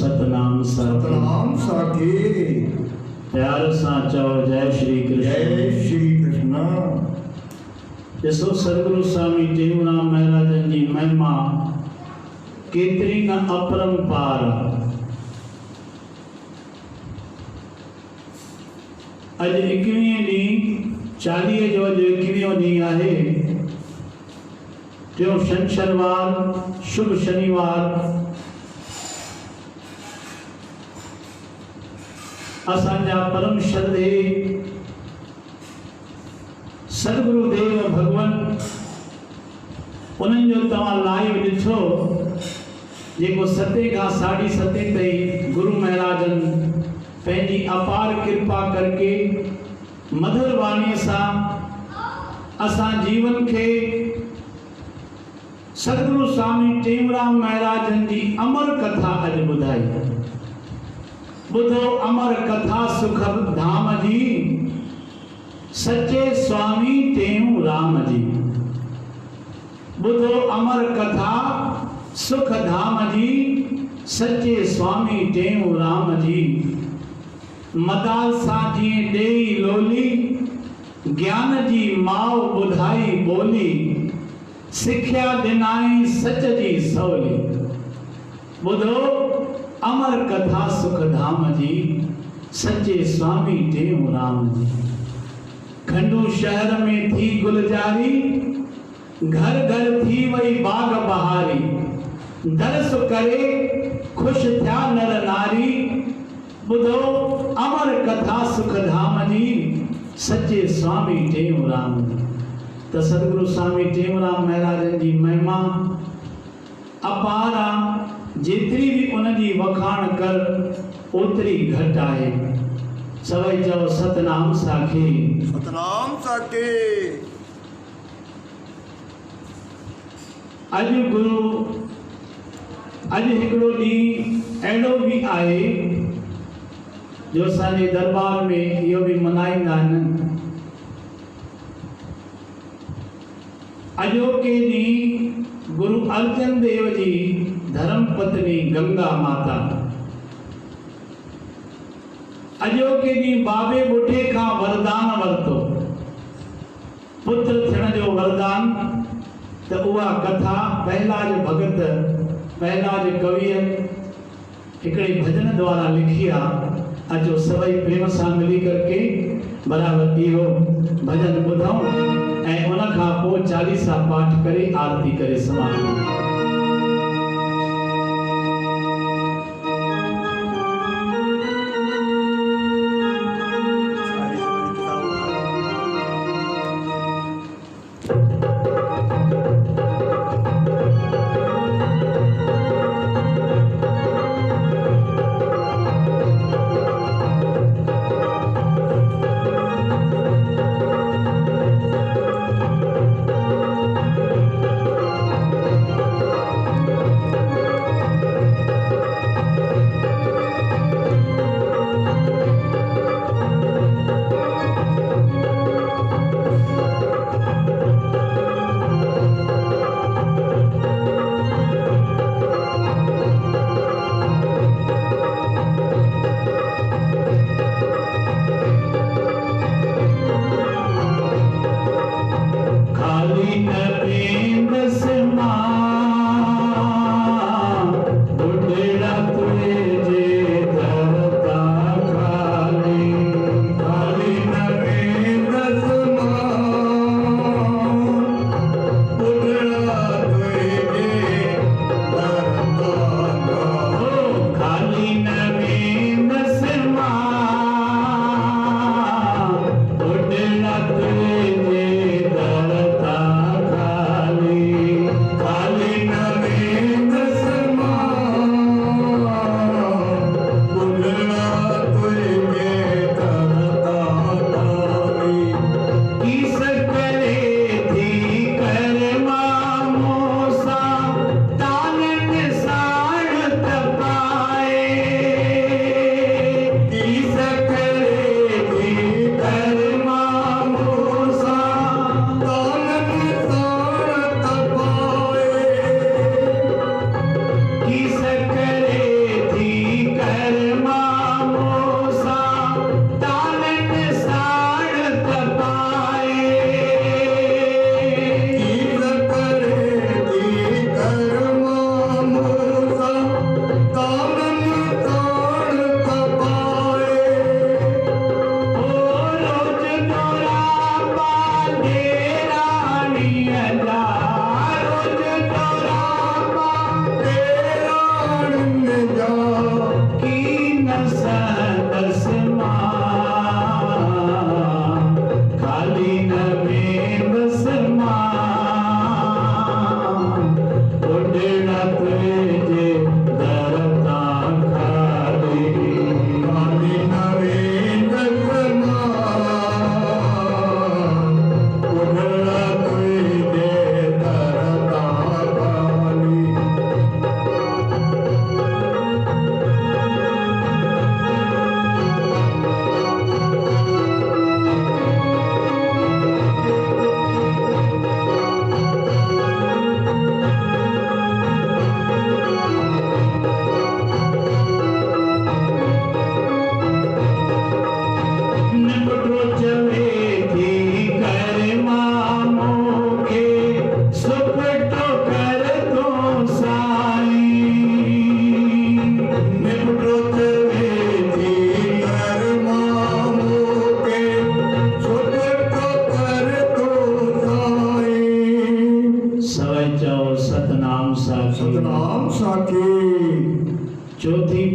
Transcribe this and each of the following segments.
सतनाम साखी। सतनाम साखी। प्यार सा चओ जय श्री कृष्ण। जय श्री कृष्ण। ॾिसो सतगुरु स्वामी टेऊंराम महाराजन जी महिमा केतिरी न अपरंपार। अॼु 21 ॾींहुं 40 जो अॼु 21 ॾींहुं आहे। टियों शनिवार शुभ शनिवार। असांजा परम श्रद्धे सदगुरुदेव भगवान उन्हनि जो तव्हां लाइव ॾिठो जेको 7 खां 7:30 ताईं गुरु महाराजन पंहिंजी अपार कृपा करके मधुर वाणीअ सां असां जीवन खे सदगुरु स्वामी टेऊंराम महाराजन जी अमर कथा अॼु ॿुधाई। ॿुधो अमर कथा सुख धाम जी सच्चे स्वामी टेऊंराम जी। ॿुधो अमर कथा सुख धाम जी सच्चे स्वामी टेऊंराम जी। मदाल सां जीअं ॾेई लोली ज्ञान जी माउ ॿुधाई ॿोली सिख्या ॾिनाई सच जी सवली। ॿुधो अमर कथा सुख धाम जी सच्चे स्वामी टेऊंराम जी। खंडू शहर में थी गुलजारी घर घर थी वई बाग बहारी। दरस करे खुश थिया नर नारी। ॿुधो अमर कथा सुख धाम जी सच्चे स्वामी टेऊंराम जी। त सतगुरु स्वामी टेऊंराम महाराजन जी महिमा अपार आहे। जेतिरी बि उन जी वखाण कर ओतिरी घटि आहे। सभई चओ सतनाम साखी। सतनाम साखी। अॼु गुरु अॼु हिकिड़ो ॾींहुं अहिड़ो बि आहे जो असांजे दरबार में इहो बि मल्हाईंदा आहिनि। अॼोके ॾींहुं गुरु अर्जन देव जी धर्म पत्नी गंगा माता। अॼोके ॾींहुं बाबे ॿुढे खां वरदान वरितो पुत्र थियण जो वरदान। त उहा कथा पहलाज भगत पहलाज कविअ हिकिड़े भजन द्वारा लिखी आहे। अचो सभई प्रेम सां मिली करके बराबर इहो भजन ॿुधूं ऐं उन खां पोइ चालीसा पाठ करे आरती करे समाप्त।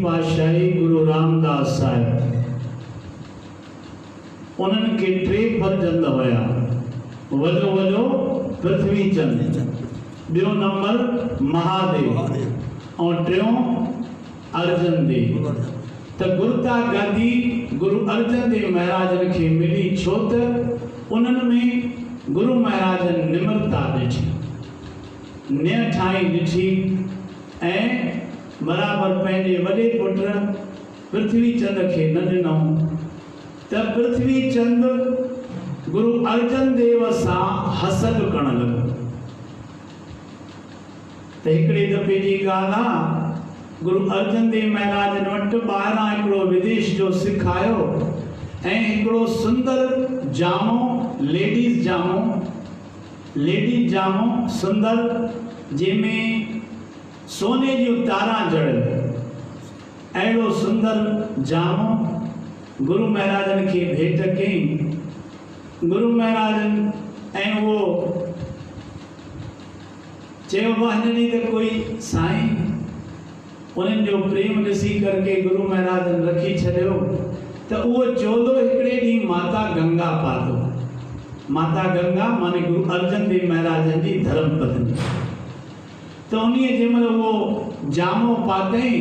पातशाही गुरु रामदास साहिब उन्हनि खे 3 फर्जंद हुया। वॾो वॾो पृथ्वी चंद, ॿियो नंबर महादेव और टियों अर्जन देव। त गुरता गादी गुरु अर्जन देव महाराजन खे मिली छो त उन्हनि में गुरु महाराजन निम्रता ॾिठी, न्य ठाही ॾिठी ऐं बराबर पंहिंजे वॾे पुट पृथ्वी चंद खे न ॾिनऊं। त पृथ्वी चंद गुरु अर्जन देव सां हसद करण लॻो। त हिकिड़े दफ़े जी ॻाल्हि आहे, गुरु अर्जन देव महाराजन वटि ॿाहिरां हिकिड़ो विदेश जो सिख आयो ऐं हिकिड़ो सुंदर जामो, लेडीज़ जामो सुंदर, जंहिंमें सोने जूं तारा जड़ियल, अहिड़ो सुंदर जामो गुरु महाराजन खे भेट कयईं। गुरु महाराजन ऐं उहो चयो हिनजी त कोई साईं, उन्हनि जो प्रेम ॾिसी करके गुरु महाराजन रखी छॾियो त उहो चोलो हिकिड़े ॾींहुं माता गंगा पातो। माता गंगा माने गुरु अर्जन देव महाराजन जी धर्म पत्नी। तो उन्हीं जंहिंमहिल उहो जामो पातई,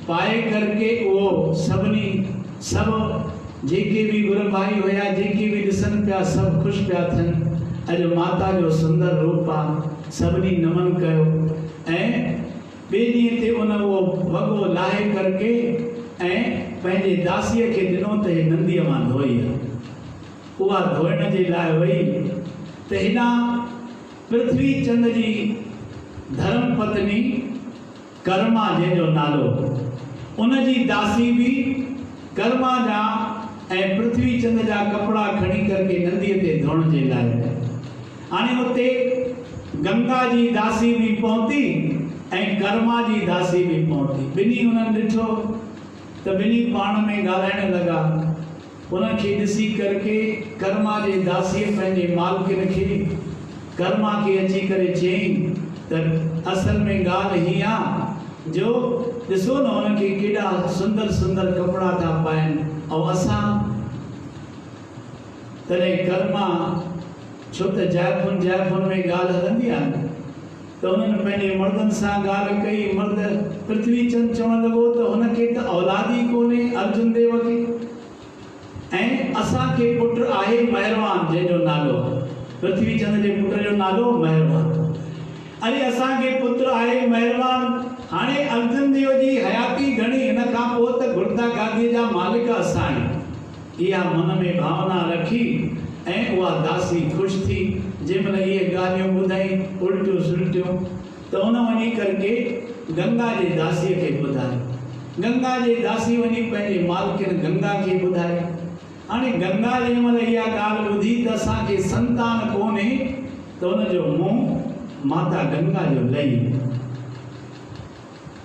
पाए करके उहो सब जेके भी गुरु भाई हुया, जेके भी ॾिसनि पिया, सब ख़ुशि पिया थियनि। अॼु माता जो सुंदर रूप आहे, सभिनी नमन कयो ऐं ॿिए ॾींहं ते उन उहो वॻो लाहे करके ऐं पंहिंजे दासीअ खे ॾिनो त हे नंदीअ मां धोई आहे। उहा धोइण जे लाइ वई त हिन पृथ्वी चंद जी धर्म पत्नी कर्मा जंहिंजो नालो, उन जी दासी भी कर्मा जा ऐं पृथ्वी चंद जा कपड़ा खणी करके नंदीअ ते धोइण जे लाइ। हाणे उते गंगा जी दासी भी पहुती ऐं कर्मा जी दासी भी पहुती। ॿिन्ही उन्हनि ॾिठो त ॿिन्ही पाण में ॻाल्हाइण लॻा। उनखे ॾिसी करके कर्मा जे दासीअ पंहिंजे मालिकिन खे, कर्मा खे अची करे चयईं त असल में ॻाल्हि हीअ आहे जो ॾिसो न उनखे केॾा सुंदर सुंदर कपिड़ा था पाइनि ऐं असां। तॾहिं कर्मा, छो त जाइफ़ुनि में ॻाल्हि हलंदी आहे न, त उन्हनि पंहिंजे मर्दनि सां ॻाल्हि कई। मर्द पृथ्वी चंद चवण लॻो त हुनखे त औलाद ई कोन्हे अर्जुन देव खे, ऐं असांखे पुट आहे महिरवान जंहिंजो नालो, पृथ्वी चंद जे पुट जो नालो महिरवान। अरे असांखे पुत्र आहे महिरवान, हाणे अर्जुन देव जी हयाती घणी, हिन खां पोइ त गुरदा गादीअ जा मालिक असां आहियूं। इहा मन में भावना रखी ऐं उहा दासी ख़ुशि थी। जंहिंमहिल इहे ॻाल्हियूं ॿुधाई उल्टियूं सुल्टियूं त उन वञी करके गंगा जे दासीअ खे ॿुधाई। गंगा जे दासी वञी पंहिंजे मालिकिन गंगा खे ॿुधाई। हाणे गंगा जंहिंमहिल इहा ॻाल्हि ॿुधी त असांखे संतान कोन्हे त उनजो मुंहुं माता गंगा जो लही।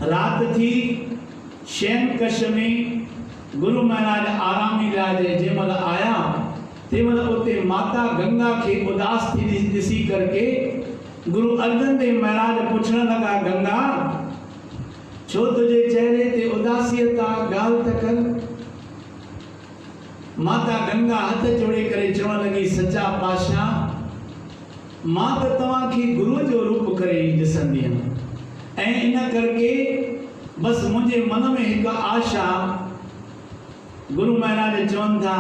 रात थी, शयन कक्ष में गुरु महाराज आरामी लाइ जंहिंमहिल आया तंहिंमहिल उते माता गंगा खे उदास थी ॾिसी करके गुरु अर्जन देव महाराज पुछण लॻा, गंगा छो तुझे चेहरे ते उदासीअत आहे, ॻाल्हि त कर। माता गंगा हथ जोड़े करे चवण लॻी, सच्चा पातशाह मां त तव्हांखे गुरुअ जो रूप करे ई ॾिसंदी आहियां ऐं इन करके बस मुंहिंजे मन में हिकु आशा। गुरु महाराज चवनि था,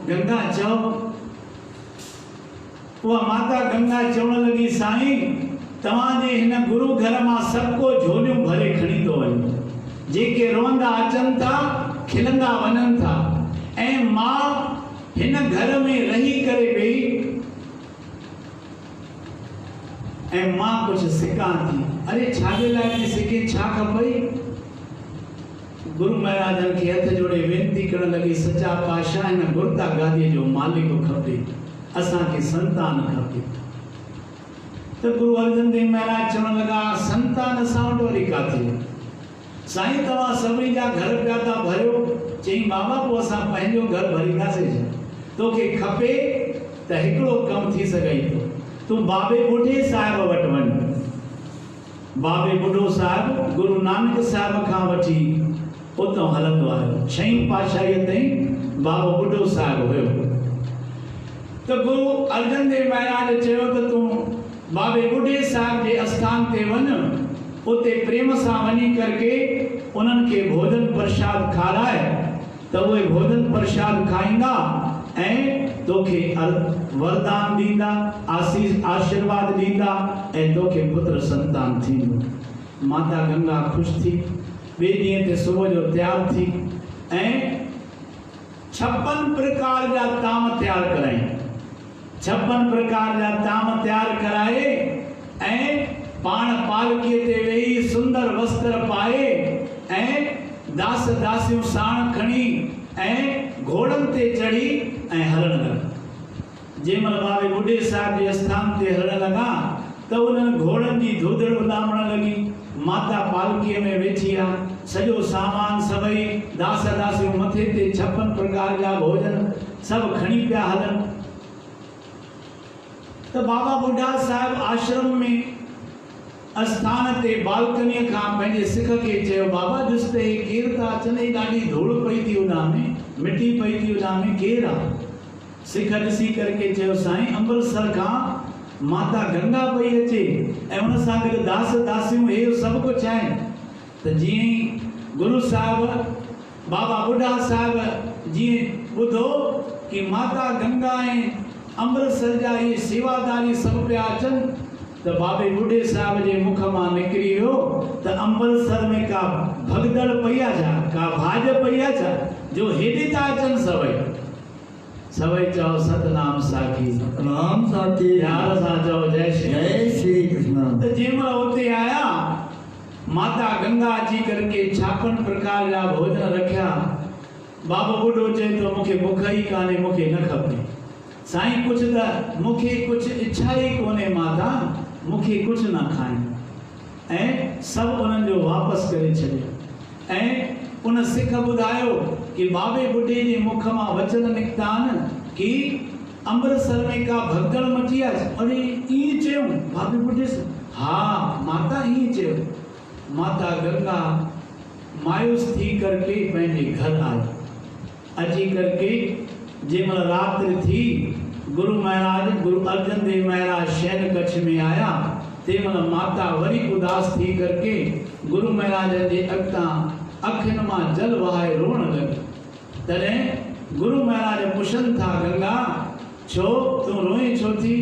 गंगा चओ। उहा माता गंगा चवण लॻी, साईं तव्हांजे हिन गुरु घर मां सभु को झोलियूं भरे खणी थो वञे, जेके रोअंदा अचनि था, खिलंदा वञनि था, ऐं मां हिन घर में रही करे वेही ऐं मां कुझु सिखां थी। अरे छाजे लाइ थी सिखे, छा खपई? गुरु महाराजन खे हथ जोड़े वेनती करण लॻी, सच्चा पातशाह हिन गुरदा गादीअ जो मालिक खपे, असांखे संतान खपे। त गुरु अर्जन देव महाराज चवण लॻा, संतान असां वटि वरी काथे? साईं तव्हां सभिनी जा घर पिया था भरियो। चईं, बाबा पोइ असां पंहिंजो घर भरींदासीं छा? तोखे खपे त हिकिड़ो कमु थी सघई थो, तूं बाबे बुढे साहिब वटि वञ। बाबे बुढो साहिब गुरु नानक साहिब खां वठी उतो हलंदो आयो। 6वीं पातशाहीअ ताईं बाबा बुढ़ो साहिब हुयो। तो गुरु अर्जन देव महाराज चयो त तूं बाबे बुढ़े साहिब जे आस्थान ते वञ, उते प्रेम सां वञी करके उन्हनि खे भोजन प्रसाद खाराए, त उहे भोजन प्रसाद खाईंदा ऐं तोखे वरदान ॾींदा, आशीर्वाद ॾींदा ऐं तोखे पुत्र संतान थींदो। माता गंगा ख़ुशि थी, ॿिए ॾींहं ते सुबुह जो तयार थी ऐं 56 प्रकार जा ताम तयार कराई। 56 प्रकार जा ताम तयार कराए ऐं पाण पालकीअ ते वेही सुंदर वस्त्र पाए ऐं दास दासियूं साण खणी ऐं घोड़नि ते चढ़ी ऐं हलण लॻा। जंहिंमहिल बाबे बुढ़े साहिब जे स्थान ते हलण लॻा त उन्हनि घोड़नि जी धूधड़ उॾामण लॻी। माता पालकीअ में वेठी आहे, सॼो सामान सभई दास दासियूं मथे ते 56 प्रकार जा भोजन सभु खणी पिया हलनि। त बाबा बुढ़ा साहिब आश्रम में आस्थान ते बालकनीअ खां पंहिंजे सिख खे चयो, बाबा ॾिस त हे केरु था अचनि, हेॾी धूड़ पई थी उॾामे, मिटी पई थी उॾामे, केरु आहे? सिख ॾिसी करके चयो, साईं अमृतसर खां माता गंगा पई अचे ऐं उन सां गॾु दास दासियूं, हे सभु कुझु आहिनि। त जीअं ई गुरु साहिब बाबा बुढ़ा साहिब जीअं ॿुधो कि माता गंगा ऐं अमृतसर जा इहे सेवादारी सभु पिया अचनि, त बाबे बुढ़े साहिब जे मुख मां निकिरी वियो त अमृतसर में का भगदड़ पई आहे छा, का भाॼ पई आहे छा, जो हेॾे था अचनि सभई। सभई चओ सतनाम साखी, सतनाम साखी, प्यार सां चओ जय श्री कृष्ण। त जंहिंमहिल उते आया, माता गंगा अची करके 56 प्रकार जा भोजन रखिया। बाबो बुढ़ो चए थो मूंखे बुख ई कान्हे, मूंखे न खपे। साईं कुझु त मूंखे कुझु इच्छा ई कोन्हे माता, मूंखे कुझु न खाइनि। ऐं सभु उन्हनि जो वापसि करे छॾियो। ऐं उन सिख ॿुधायो कि बाबे बुढ़े जे मुख मां वचन निकिता आहिनि कि अमृतसर में का भगदड़ मची आहे। अरे ईअं चयूं बाबे बुढ़े से? हा माता ईअं चयो। माता गंगा मायूस थी करके पंहिंजे घर आई। अची करके जंहिंमहिल रात्रि थी, गुरु महाराज गुरु अर्जन देव महाराज शयन कच्छ में आया, तंहिंमहिल माता वरी उदास थी करके गुरु महाराज जे अॻितां अखियुनि मां जल वहाए रोअण लॻी। तॾहिं गुरु महाराज पुछनि था, गंगा छो तूं रोए छो थी?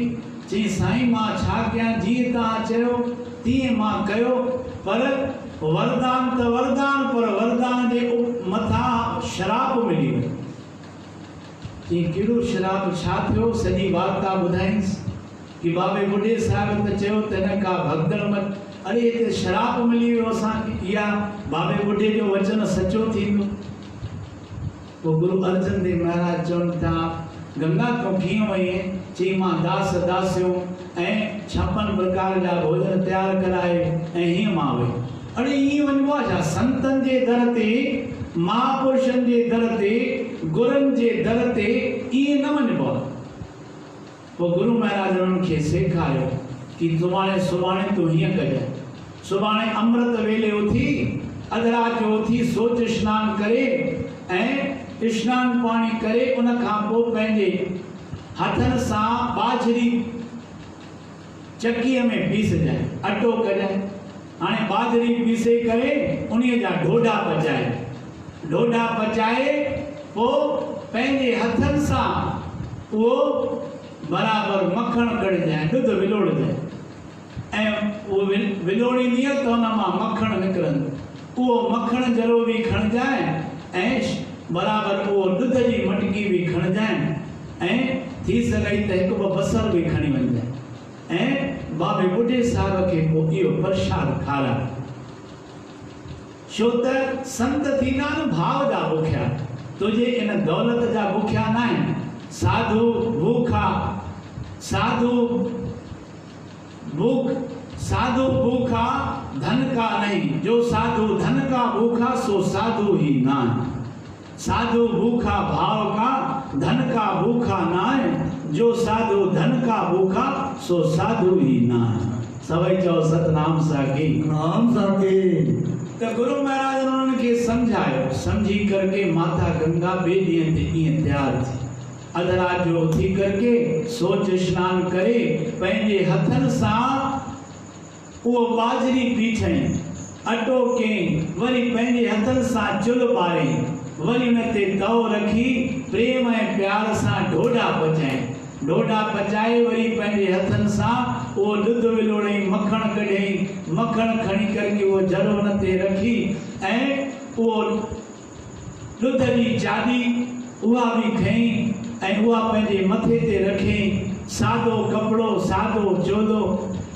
चई साईं मां छा कयां, जीअं तव्हां चयो तीअं मां कयो, पर वरदान त वरदान, पर वरदान जे मथां श्राप मिली वियो। चई कहिड़ो श्राप, छा थियो? सॼी वार्ता ॿुधाईंसि कि बाबे बुढ़े साहिब त चयो त हिन का भगदड़ मच, अरे हिते श्राप मिली वियो असांखे, इहा बाबे बुढ़े जो वचन सचो थींदो। पोइ गुरु अर्जन देव महाराज चवनि था, गंगा तूं कीअं वई? चई मां दास दासियूं ऐं 56 प्रकार जा भोजन तयार कराए ऐं हीअं मां वई। अरे ईअं वञिबो आहे छा? संतनि जे दर ते, महापुरुषनि जे दर ते, गुरुनि जे दर ते ईअं न वञिबो आहे। पोइ गुरु महाराज उन्हनि खे सेखारियो कि सुभाणे तूं हीअं कजांइ, सुभाणे अमृत वेले उथी, अधरात जो उथी सोच स्नान करे ऐं स्नान पाणी करे उन खां पोइ पंहिंजे हथनि सां बाजरी चकीअ में पीसजांइ, अटो कजांइ। हाणे बाजरी पीसे करे उन्हीअ जा ढोढा पचाए, ढोढा पचाए पोइ पंहिंजे हथनि सां उहो बराबरि मखण कढजांइ, ॾुध विलोड़जांइ ऐं उहो विलोड़ींदीअ त उन मां मखण निकिरंदो। उहो मखण जरो बि खणजांइ ऐं बराबरि उहो ॾुध जी मटकी बि खणजांइ ऐं थी सघई त हिकु ॿ बसर बि खणी वञजांइ ऐं बाबे बुढ़े साहिब खे पोइ इहो प्रसाद खाराए। छो त संत थींदा न भाव जा बुखिया, तुंहिंजे इन दौलत जा बुखिया न आहिनि। साधु भूखा, साधु भूखा धन का नहीं, जो साधु धन का भूखा सो साधु ही ना है। साधु भूखा भाव का, धन का भूखा ना है, जो साधु धन का भूखा सो साधु ही ना है। सभई चओ सतनाम साखी, नाम साखी। तो गुरु महाराज उन्होंने के समझायो, समझी करके माता गंगा बेदिए ते इं तैयार थी। अधरा जो उथी करके सोच स्नान करे, पंहिंजे हथन सां वो बाजरी पीठई, अटो के वरी पंहिंजे हथन सां चुल्ह ॿारे, वरी उन ते तओ रखी प्रेम ऐं प्यार सां ढोढा पचाए, ढोढा पचाए वरी पंहिंजे हथन सां वो ॾुध विलोड़ई, मखण कढई, मखण खणी करके वो जरो उन ते रखी ऐं वो ॾुध जी चादी उहा भी खई ऐं उहा पंहिंजे मथे ते रखई। सादो कपड़ो, सादो चोलो,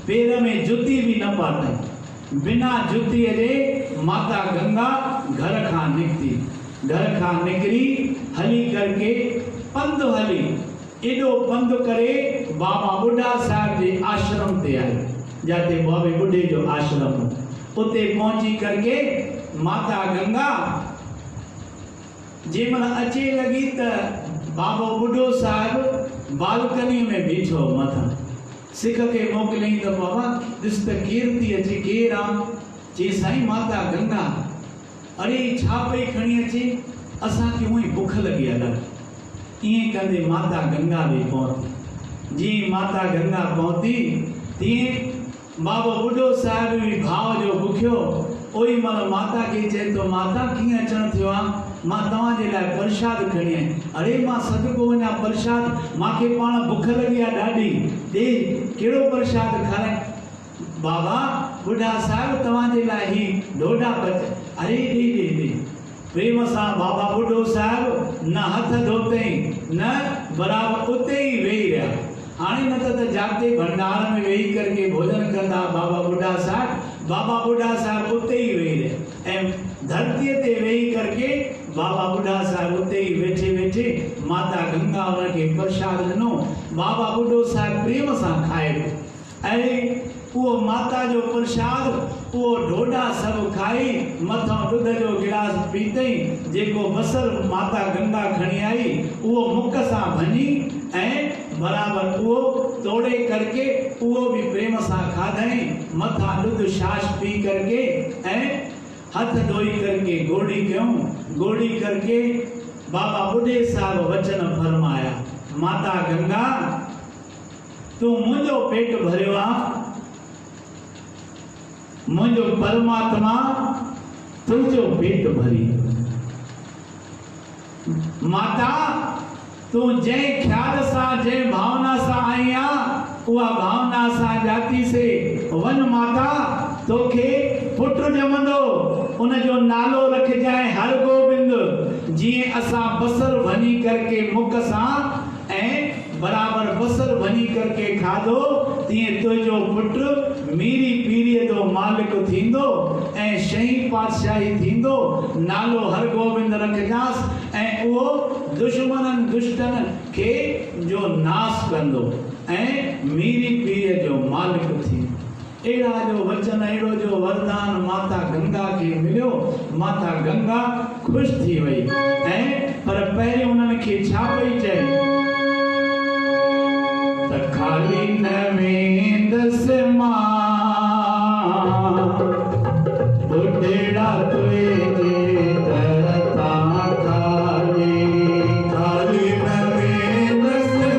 पैर में जुती भी न पातई। बिना जुतीअ जे माता गंगा घर खां निकिती, घर खां निकिरी हली करके पंध हली, एॾो पंध करे बाबा बुढ़ा साहिब जे आश्रम ते आई, जाते बाबे बुढ़े जो आश्रम। उते पहुंची करके माता गंगा जेमल अचे लगी त बाबो बुढ़ो साहिब बालकनी में बीठो मथा। सिख के मोकिलियईं त बाबा ॾिस त केरु थी अचे, केरु आहे? चई साईं माता गंगा। अरे छा पई खणी अचे? असांखे उहो ई बुख लगी आहे ॾाढी। ईअं कंदे माता गंगा बि पहुती। जीअं माता गंगा पहुती तीअं बाबो बुढ़ो साहिब बि भाव जो बुखियो। ओई महिल माता खे चए थो, माता कीअं अचणु थियो आहे? मां तव्हांजे लाइ प्रसाद खणी आई। अरे मां सदको वञा प्रसाद, मांखे पाण बुख लगी आहे ॾाढी, दे कहिड़ो प्रसाद खाराए? बाबा बुढ़ा साहिब तव्हांजे लाइ ही ढोढा पच। अरे दे दे दे। प्रेम सां बाबा बुढ़ो साहिब न हथ धोतई न बराबर उते ही वेही रहा। हाणे न त जाते भंडार में वेही करके भोजन कंदा बाबा बुढ़ा साहिब, बाबा बुढ़ा साहिब उते ही वेही रहे ऐं धरतीअ ते वेही करके बाबा बुढ़ा साहिब उते ही वेठे वेठे माता गंगा उनखे प्रसाद ॾिनो। बाबा बुढ़ो साहिब प्रेम सां खाए पियो ऐं वो माता जो प्रसाद वो ढोढा सब खाई, मथां ॾुध जो गिलास पीतई। जेको बसर माता गंगा खणी आई वो मुख सां भञी ऐं बराबर वो तोड़े करके वो भी प्रेम सां खाधई। मथां ॾुध छाछ पी करके ऐं हथ धोई करके गोड़ी क्यों गोड़ी करके बाबा बुढ़े साहब वचन फरमाया, माता गंगा तू मुझो पेट भरियो आ, मुझो परमात्मा तुझो पेट भरी। माता तू जय ख्याल सा जय भावना सा आई आ, उहा भावना सा जाती से वन माता तोखे पुत्र जमंदो, उन जो नालो रख जाए हर गोबिंद। जीअं असां बसर भनी करके मुख सां ऐं बराबर बसर भनी करके खाधो, तीअं तुझो पुत्र मीरी पीरीअ जो मालिक थींदो ऐं शहीं पातशाही थींदो। नालो हर गोबिंद रखजांस ऐं उहो दुश्मननि दुष्टन खे जो नाश कंदो ऐं मीरी पीरीअ जो मालिक थींदो। एड़ा जो वचन, एड़ो जो वरदान माता गंगा के मिलियो। माता गंगा खुश थी वई ऐं पर पहले उन्हनि खे छा पई चए त खाली न वेंदसि मां बुढ़ड़ा तुंहिंजे दर तां खाली, खाली न वेंदसि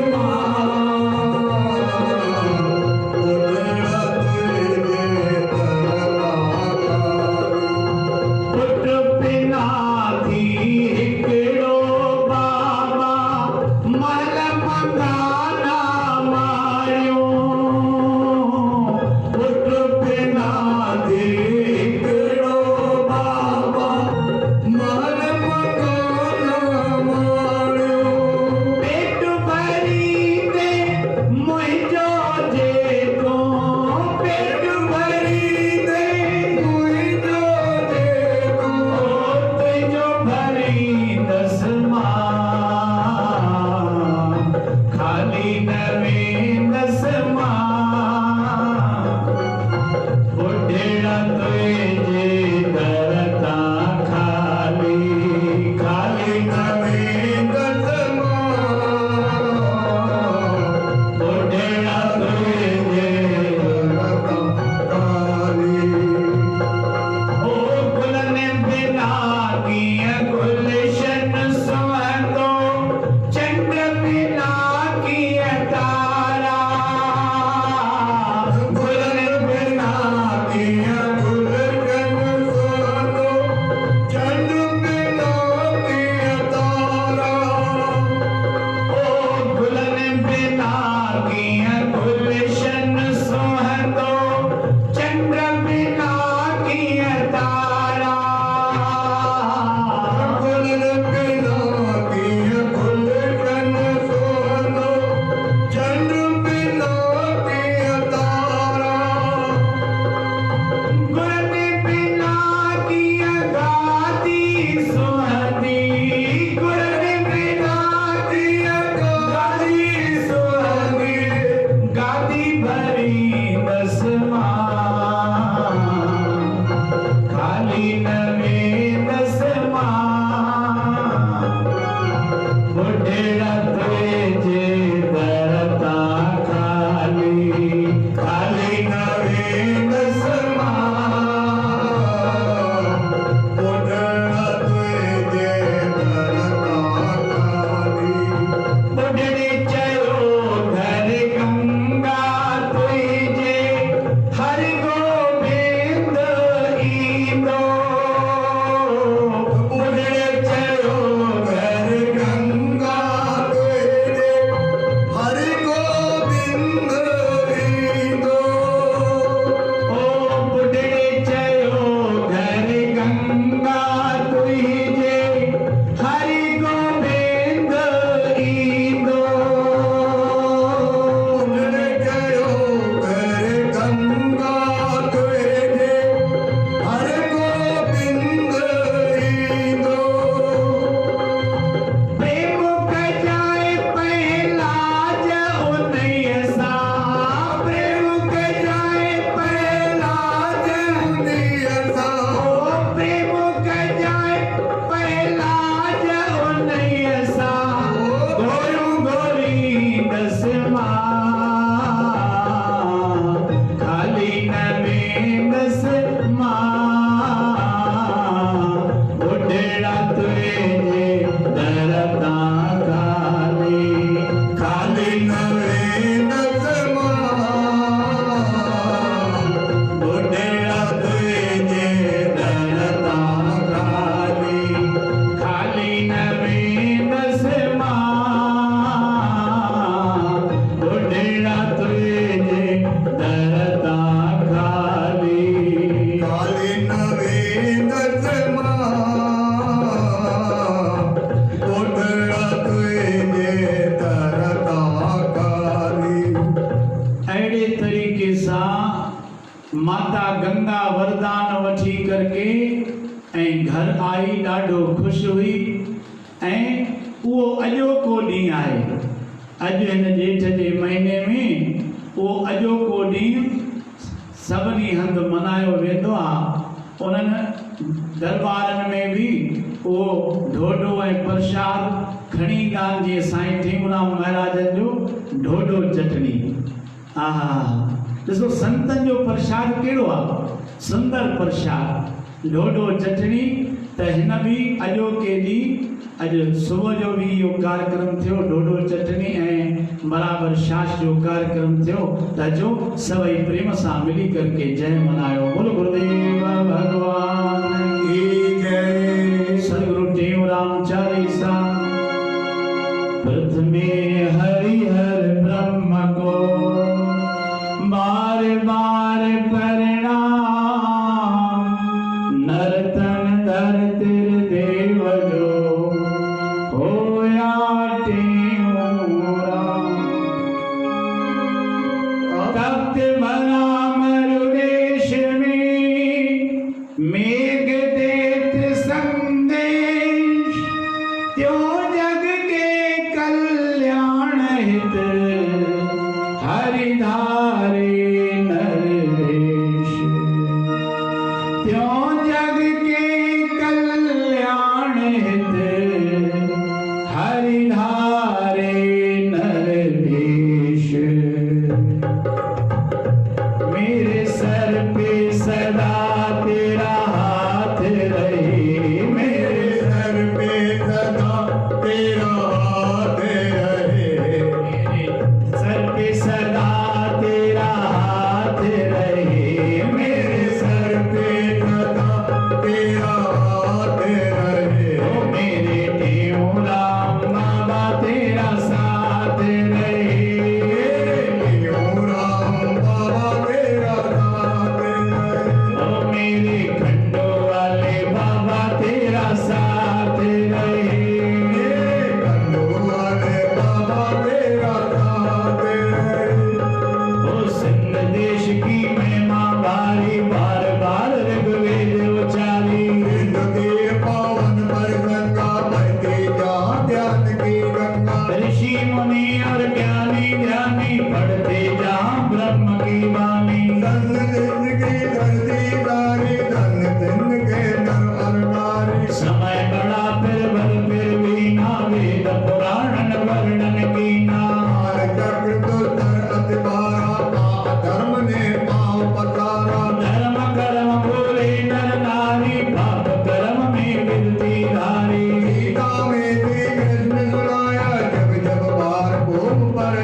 आई ॾाढो ख़ुशि हुई ऐं उहो अॼोको ॾींहुं आहे। अॼु हिन ॼेठ जे महीने में उहो अॼोको ॾींहुं सभिनी हंधि मल्हायो वेंदो आहे। उन्हनि दरबारनि में बि उहो ढोढो ऐं प्रसाद खणी ईंदा आहिनि, जीअं साईं टेऊंराम महाराजनि जो ढोढो चटणी। आहा, ॾिसो संतनि जो प्रसाद कहिड़ो आहे, सुंदर प्रसाद ढोढो चटणी। त हिन बि अॼोके ॾींहुं अॼु सुबुह जो बि इहो कार्यक्रम थियो, ढोढो चटणी ऐं बराबरि छाछ जो कार्यक्रम थियो। त अचो सभई प्रेम सां मिली करके जय मल्हायो। बोलो गुरुदेव भगवान की जय। सदगुरु टेऊंराम चालीसा। प्रथमे हरिहर ब्रह्म को बार बार प्रणाम, नर्तन धरतिर देव जो होया टेऊंराम। तख्त बना मरुदेश में मेघ देत संदेश, त्यों जग के कल्याण हित हरिधारे नरवेश। त्यों जग के कल्याण हित हरिधारे नरवेश। मेरे सर पे सदा तेरा हाथ रहे, मेरे सर पे सदा तेरा हाथ रहे, सर पे सदा तेरा हाथ रहे, मेरे सर पे सदा तेरा हाथ रहे। ओ मेरे टेऊंराम बाबा तेरा साथ रहे। टेऊंराम बाबा तेरा साथ रहे, ओ मेरे खंडो वाले बाबा तेरा साथ रहे। कन्नू वाले बाबा तेरा साथ रहे। ओ सिंध देश की महिमा बारी बार बार ऋग्वेद उचारी। जिंदगी पावन पर गंगा बहती जहाँ ध्यान की गंगा, ऋषि मुनि और ज्ञानी ध्यानी पढ़ते जहाँ ब्रह्म की वाणी। धन जिंदगी धरती दारी, धन दिन के नर और नारी। समय बड़ा फिर भी ना वेद पुराण वर्णन कीना। काल चक्र दुर्धर अति बारा, धर्म ने पाँव पसारा। धर्म कर्म भूले नर नारी, पाप कर्म में गिरती धारी। गीता में श्री कृष्ण सुनाया, जब जब बार भूम पर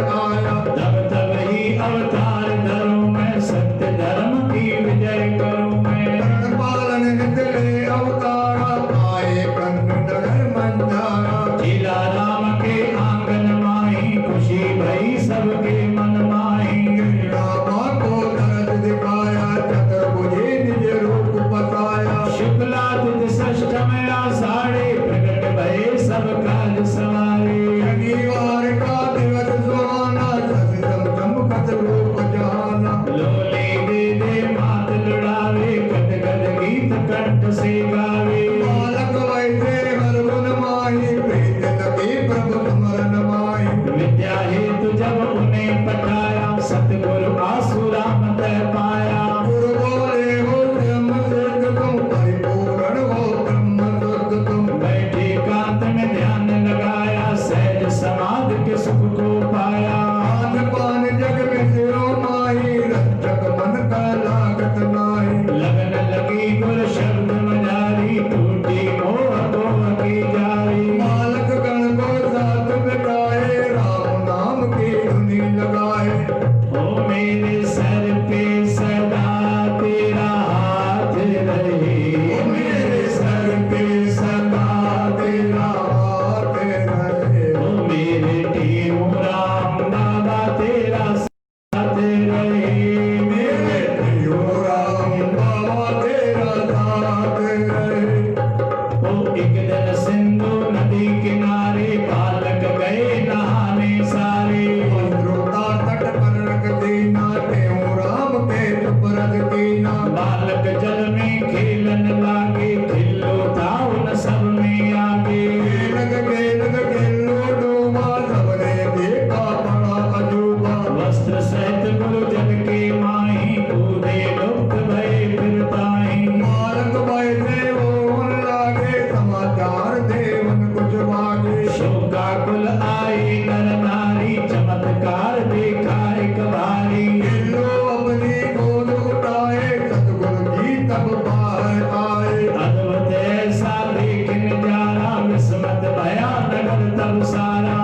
शोकाकुल आए नर नारी चमत्कार देखा एक बारी लो अपनी गोद उठाए सतगुरु जी तब बाहर आए अद्भुत ऐसा देखने जारा विस्मत भया नगर तब सारा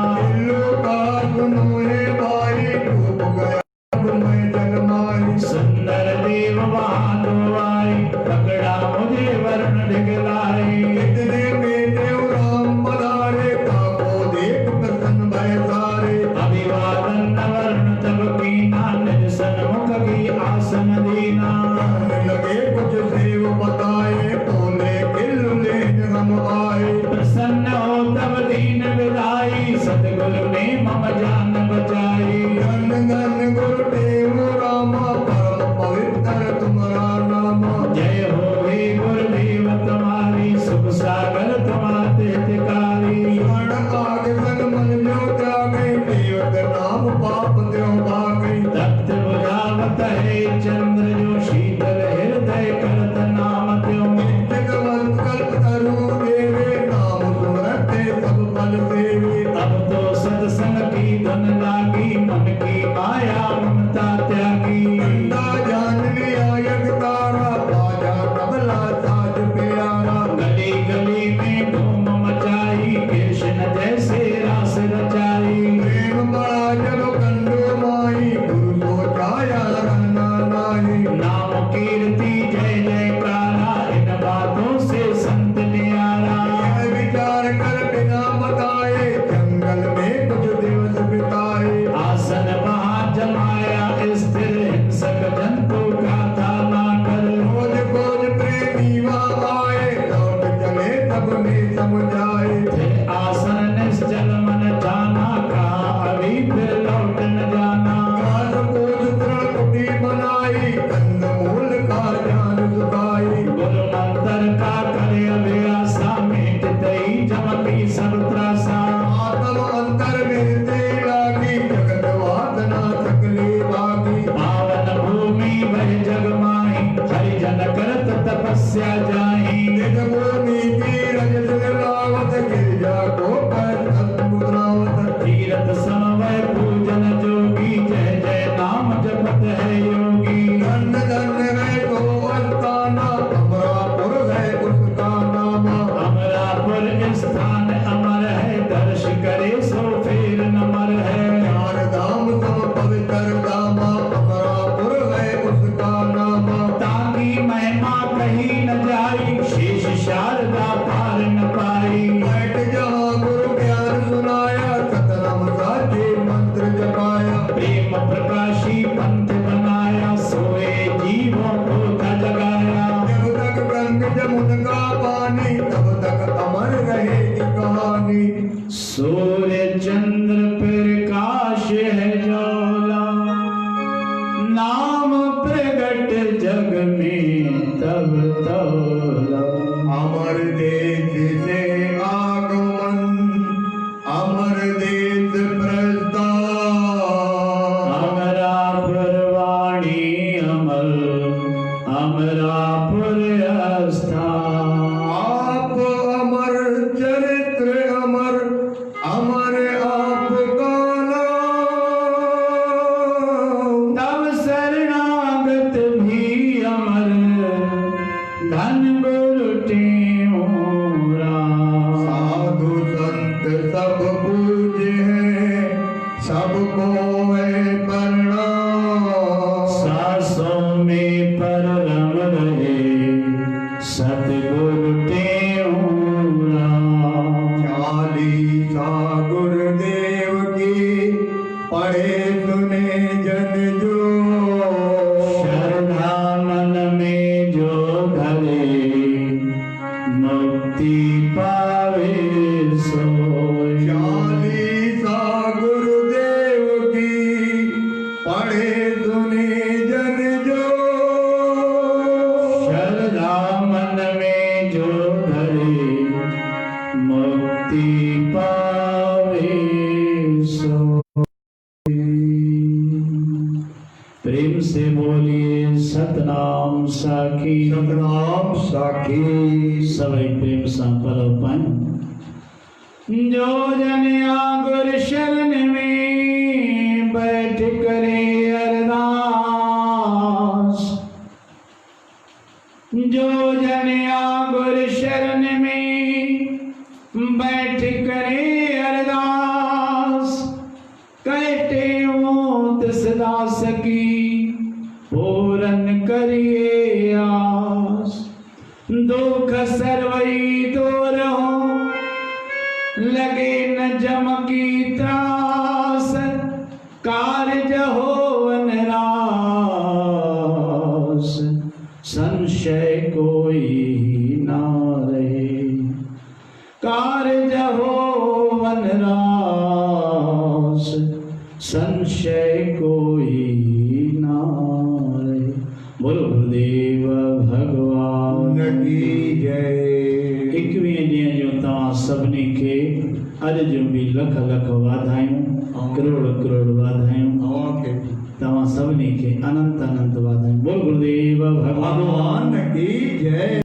लो का सुनोए भाई डूब गया अब मैं जलमाई सुंदर देव वहां तो आए पकड़ा मुझे वर्ण दिखलाए इतने में देव राम पधारे काको देख प्रसन्न भय सारे अभिवादन नवर्ण तब कीना निज सन्मुख की आसन दीना कहने लगे कुछ देव बताए बोले किल्ले हम आए प्रसन्न हो तब दीन विदाई सतगुरु ने मम जान बचाई धन धन गुरुदेव रामा परम पवित्र तुम्हारा नाम जय हो हे गुरुदेव तुम्हारी सुख सागर तुम्हारे हितकारी स्वर्ण आगे सन मन जो त्यागे देव के नाम पाप देव भागे तप्त बुझावत है चंद्र जो शीतल हृदय करत नाम त्यों जगवंत कल्प तरु देवे नाम सुमरते सब फल देवे अब तो सत्संग की धन लागी मन की माया ममता त्यागी कंदा जान लिया यग तारा बाजा तबला साज प्यारा गली गली में धूम मचाई कृष्ण जैसे रास रचाई प्रेम बड़ा जब कंडो माई गुरु को छाया रहना नाही नाम कीर्ति जय जयकारा इन बातों से संत न्यारा यह विचार कर बिना बताए जंगल में कुछ दिवस बिताए आसन वहाँ जमाया स्थिर हिंसक जंतु का था ना कर खोज खोज प्रेमी वहाँ आए लौट चले तब में समझाए थे आसन निश्चल मन जाना कहा अभी फिर लौट न जाना घास फूस तृण कुटी बनाई कंद मूल का जान सुखाई गुरु मंत्र का करे अभ्यासा मिट गई जमती सब त्रासा आत्म अंतर मिलते लागी जगत वासना सकली भागी पावन भूमि वह जग माही हरिजन करत तपस्या जाही निज भूमि की रजत लावत गिरजा को कर सतमुद्रावत तीरथ समवय पूजन जोगी जय जय नाम जपत है योगी धन धन है तो अस्ताना अमरापुर है उसका नाम अमरापुर स्थान अमर है दर्श करे सो फिर नमर है चार धाम सम पवित्र धाम अमरापुर है उसका नाम तांगी महिमा कहीं न जाई शेष शारदा पार न पाई बैठ जहाँ गुरु ज्ञान सुनाया सतनाम साचे मंत्र जपाया प्रेम प्रकाशी पंथ बनाया सोए जीवों को था जगाया जब तक गंग जमुन का पानी तब तक अमर रहेगी कहानी सूर्य चंद्र प्रकाश है ज्वाला नाम प्रगट जग में तब तौला अमर देश से आगमन अमर देश प्रस्थान अमरापुर वाणी अमर अमरापुर स्थान आप अमर चरित्र अमर अमर आपका नाम तब शरणागत भी अमर धन गुरु टेऊरा साधु संत सब पूज्य है सबको है प्रणाम सासों में परम रहे सतगुरु टेऊरा चालीसा गुरुदेव की पढ़े सुने जन जो श्रद्धा मन में जो धरे मुक्ति पावे सो चालीसा गुरुदेव की पढ़े सुने जन जो श्रद्धा मन में जो धरे मुक्ति पावे सो प्रेम से बोलिए सतनाम साखी सतनाम साखी सब एक प्रेम सा पल पाए जो जन गुर शरण में बैठ करे अरदास, जो जन गुर शरण में बैठ करे अरदास, कहते हो तिस दास की पूरन करिए आस। दुख सर्वई दूर हो लगे न जम की त्रास, कार्य हो निराश, संशय कोई ना रहे। कार्य हो वनरास, संशय कोई ना रहे। बोलो गुरुदेव भगवान की जय। 21 ॾींहं जो तव्हां सभिनी खे अॼु जो बि लख लख वाधायूं, करोड़ करोड़ वाधायूं। तव्हां सभिनी खे अनंत अनंत वाधायूं। बोल गुरुदेव भगवान भगवान की जय।